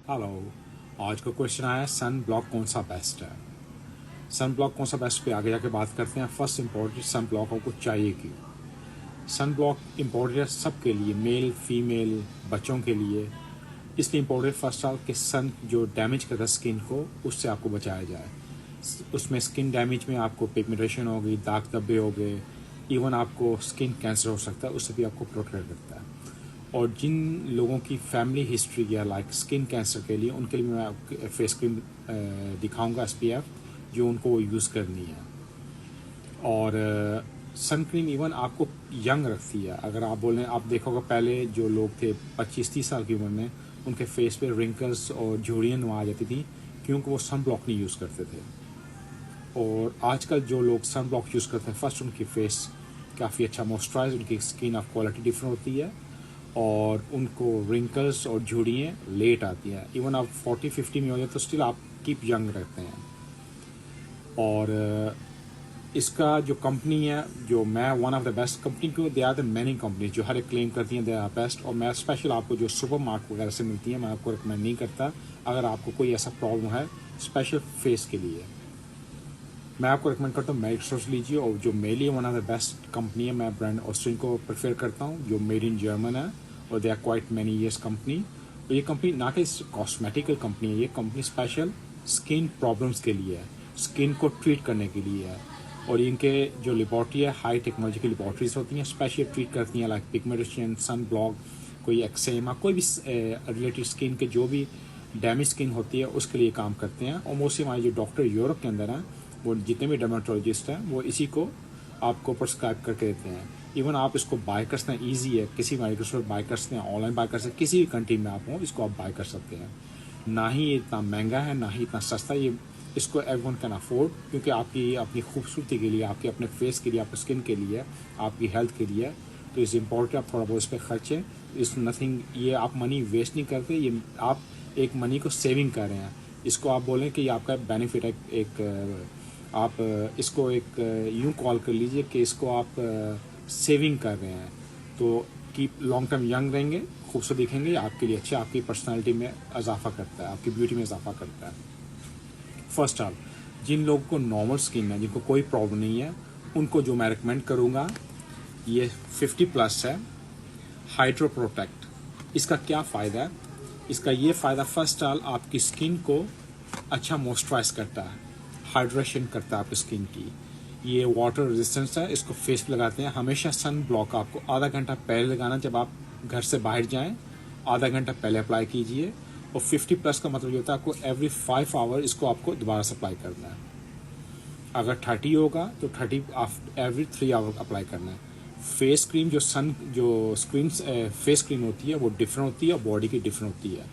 Hello. आज का question आया सन ब्लॉक कौन सा बेस्ट है। सन ब्लॉक कौन सा बेस्ट पे आगे जाके बात करते हैं। फर्स्ट इम्पोर्टेंट सन ब्लॉक आपको चाहिए क्यों। सन ब्लॉक इम्पोर्टेंट है सबके लिए, मेल फीमेल बच्चों के लिए। इसलिए इम्पोर्टेंट फर्स्ट साल के सन जो डैमेज करता है स्किन को, उससे आपको बचाया जाए। उसमें स्किन डैमेज में आपको पिगमेंटेशन हो गई, दाग धब्बे हो गए, इवन आपको स्किन कैंसर हो सकता है, उससे भी आपको प्रोटेक्ट करता है। और जिन लोगों की फैमिली हिस्ट्री या लाइक स्किन कैंसर के लिए, उनके लिए मैं फेस क्रीम दिखाऊंगा SPF, जो उनको यूज़ करनी है। और सन क्रीम इवन आपको यंग रखती है। अगर आप बोलें, आप देखोगे पहले जो लोग थे 25-30 साल की उम्र में, उनके फेस पे रिंकल्स और झुर्रियाँ आ जाती थी, क्योंकि वो सन ब्लॉक नहीं यूज़ करते थे। और आजकल जो लोग सन ब्लॉक यूज़ करते हैं, फर्स्ट उनकी फेस काफ़ी अच्छा मॉइस्चराइज, उनकी स्किन ऑफ क्वालिटी डिफरेंट होती है, और उनको रिंकल्स और झुर्रियाँ लेट आती हैं। इवन आप 40-50 में हो जाए तो स्टिल आप कीप यंग रहते हैं। और इसका जो कंपनी है, जो मैं one of the best company, क्यों they are the many company जो हर एक क्लेम करती हैं दे आर बेस्ट। और मैं स्पेशल आपको जो सुपर मार्ट वगैरह से मिलती है, मैं आपको रिकमेंड नहीं करता अगर आपको कोई ऐसा प्रॉब्लम है स्पेशल फेस के लिए। मैं आपको रिकमेंड करता हूँ मेरिट सोर्स लीजिए, और जो मेरे लिए one of the best company है, मैं ब्रांड ऑस्ट्रिन को प्रेफर करता हूँ, जो मेड इन जर्मन है, और they are quite many years company. और ये कंपनी ना कि कॉस्मेटिकल कंपनी है, ये कंपनी स्पेशल स्किन प्रॉब्लम्स के लिए है, स्किन को ट्रीट करने के लिए है। और इनके जो लेबॉर्ट्री है, हाई टेक्नोलॉजी की लेबॉर्ट्रीज होती हैं, स्पेशल ट्रीट करती हैं लाइक पिगमेंटेशन, सन ब्लॉक, कोई एक्सेमा, कोई भी रिलेटेड स्किन के जो भी डैमेज स्किन होती है उसके लिए काम करते हैं। और मोस्टली हमारे जो डॉक्टर यूरोप के अंदर हैं, वो जितने भी डर्माटोलॉजिस्ट हैं, वो इसी को आपको प्रिस्क्राइब करके देते हैं। इवन आप इसको बाय कर सकते हैं, ईजी है, किसी मेडिकल स्टोर बाय कर सकते हैं, ऑनलाइन बाय कर सकते हैं, किसी भी कंट्री में आप हो इसको आप बाय कर सकते हैं। ना ही ये इतना महंगा है, ना ही इतना सस्ता। ये इसको एवरीवन कैन अफोर्ड, क्योंकि आपकी अपनी खूबसूरती के लिए, आपके अपने फेस के लिए, आपके स्किन के लिए, आपकी हेल्थ के लिए, तो इस इम्पोर्टेंट आप थोड़ा बहुत इस पर खर्चें। इस नथिंग, ये आप मनी वेस्ट नहीं करते, ये आप एक मनी को सेविंग कर रहे हैं। इसको आप बोलें कि ये आपका बेनिफिट है। एक आप इसको एक यूं कॉल कर लीजिए कि इसको आप सेविंग कर रहे हैं। तो कीप लॉन्ग टर्म यंग रहेंगे, खूबसूरत दिखेंगे, आपके लिए अच्छा, आपकी पर्सनालिटी में इजाफा करता है, आपकी ब्यूटी में इजाफा करता है। फर्स्ट ऑल, जिन लोगों को नॉर्मल स्किन है, जिनको कोई प्रॉब्लम नहीं है, उनको जो मैं रिकमेंड करूँगा, ये 50+ है, हाइड्रो प्रोटेक्ट। इसका क्या फ़ायदा है? इसका ये फ़ायदा, फर्स्ट ऑल आपकी स्किन को अच्छा मॉइस्चराइज करता है, हाइड्रेशन करता है आपकी स्किन की। ये वाटर रेजिस्टेंस है, इसको फेस पे लगाते हैं। हमेशा सन ब्लॉक आपको आधा घंटा पहले लगाना, जब आप घर से बाहर जाएं आधा घंटा पहले अप्लाई कीजिए। और 50+ का मतलब ये होता है आपको एवरी 5 आवर इसको आपको दोबारा से अप्लाई करना है। अगर 30 होगा तो 30 एवरी 3 आवर अप्लाई करना है। फेस क्रीम जो स्क्रीन फेस क्रीम होती है वो डिफरेंट होती है, और बॉडी की डिफरेंट होती है।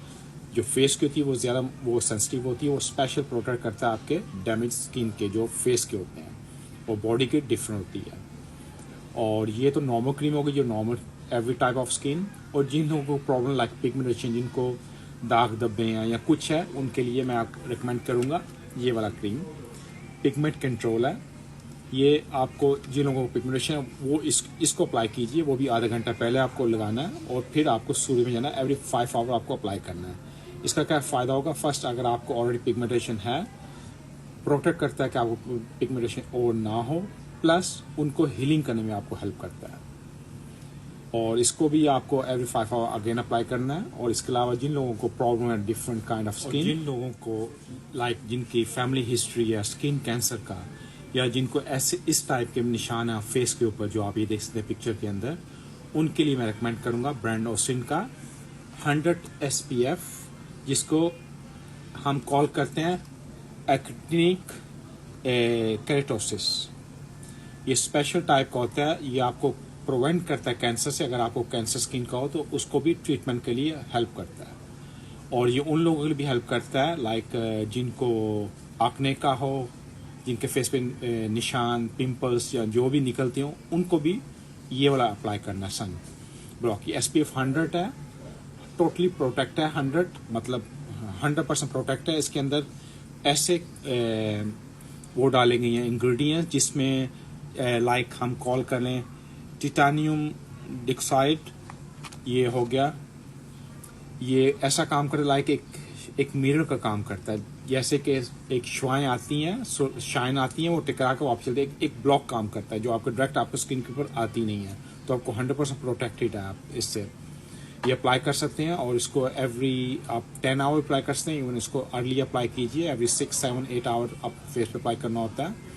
जो फेस की होती है वो ज़्यादा वो सेंसिटिव होती है, वो स्पेशल प्रोटेक्ट करता है आपके डैमेज स्किन के जो फेस के होते हैं, और बॉडी की डिफरेंट होती है। और ये तो नॉर्मल क्रीम होगी, जो normal every type of skin. और जिन लोगों को प्रॉब्लम लाइक पिगमेंटेशन, जिनको दाग धब्बे हैं या कुछ है, उनके लिए मैं आप रिकमेंड करूँगा ये वाला क्रीम। पिगमेंट कंट्रोल है ये। आपको जिन लोगों को पिगमेंटेशन है वो इसको अप्लाई कीजिए, वो भी आधा घंटा पहले आपको लगाना है, और फिर आपको सूर्य में जाना है, एवरी 5 आवर आपको अप्लाई करना है। इसका क्या फ़ायदा होगा? फर्स्ट, अगर आपको ऑलरेडी पिगमेंटेशन है, प्रोटेक्ट करता है कि आपको पिगमेंटेशन और ना हो, प्लस उनको हीलिंग करने में आपको हेल्प करता है। और इसको भी आपको एवरी 5 आवर अगेन अप्लाई करना है। और इसके अलावा जिन लोगों को प्रॉब्लम है डिफरेंट काइंड ऑफ स्किन, जिन लोगों को लाइक जिनकी फैमिली हिस्ट्री है स्किन कैंसर का, या जिनको ऐसे इस टाइप के निशान है फेस के ऊपर जो आप ये देख सकते हैं पिक्चर के अंदर, उनके लिए मैं रिकमेंड करूँगा ब्रांड ऑस्टिन का 100 SPF, जिसको हम कॉल करते हैं एक्टिनिक केरेटोसिस। ये स्पेशल टाइप का होता है, ये आपको प्रिवेंट करता है कैंसर से। अगर आपको कैंसर स्किन का हो तो उसको भी ट्रीटमेंट के लिए हेल्प करता है। और ये उन लोगों के लिए भी हेल्प करता है लाइक जिनको एक्ने का हो, जिनके फेस पे निशान, पिंपल्स या जो भी निकलते हो, उनको भी ये वाला अप्लाई करना है सन ब्लॉक। ये SPF 100 है, टोटली प्रोटेक्ट है। 100 मतलब 100% प्रोटेक्ट है। इसके अंदर ऐसे वो डाले गए हैं इंग्रेडिएंट्स जिसमें लाइक हम कॉल कर लें टिटानियम डिक्साइड, ये हो गया, ये ऐसा काम करे लाइक एक एक मिरर का काम करता है, जैसे कि एक शुआएं आती हैं, शाइन आती हैं, वो टकरा के वापस चलती है, एक ब्लॉक काम करता है जो आपको डायरेक्ट आपको स्किन के ऊपर आती नहीं है, तो आपको 100% प्रोटेक्टेड है आप इससे। ये अप्लाई कर सकते हैं और इसको एवरी आप 10 आवर अप्लाई कर सकते हैं, इवन इसको अर्ली अप्लाई कीजिए, एवरी 6, 7, 8 आवर आप फेस पे अप्लाई करना होता है।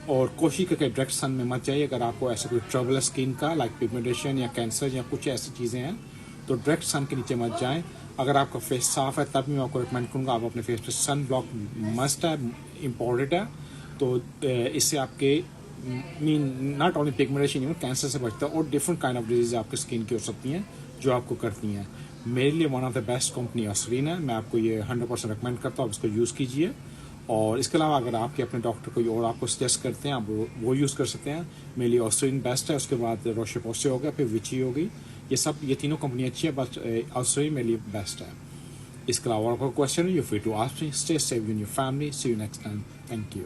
और कोशिश करके डायरेक्ट सन में मत जाइए। अगर आपको ऐसा कोई ट्रबल है स्किन का, लाइक पिगमेंटेशन या कैंसर या कुछ ऐसी चीज़ें हैं, तो डायरेक्ट सन के नीचे मत जाएं। अगर आपका फेस साफ है तब भी मैं आपको रिकमेंड करूँगा आप अपने फेस पे सन ब्लॉक मस्ट है, इम्पोर्टेंट है। तो इससे आपके mean not only pigmentation, even cancer से बचता है और डिफरेंट काइंड ऑफ डिजीज आपकी स्किन की हो सकती हैं जो आपको करती हैं। मेरे लिए one of the best company ऑस्ट्रीन है, मैं आपको ये 100% रिकमेंड करता हूँ, आप इसको यूज़ कीजिए। और इसके अलावा अगर आपके अपने डॉक्टर कोई और आपको सजेस्ट करते हैं, आप वो यूज़ कर सकते हैं। मेरे लिए ऑस्ट्रीन बेस्ट है, उसके बाद रोशे पोस्टे हो गया, फिर विची हो गई, ये तीनों कंपनी अच्छी है, बट ऑस्ट्रीन मेरे लिए बेस्ट है। इसके अलावा आपको question you free to ask me. Stay safe in your family. See you next time. Thank you.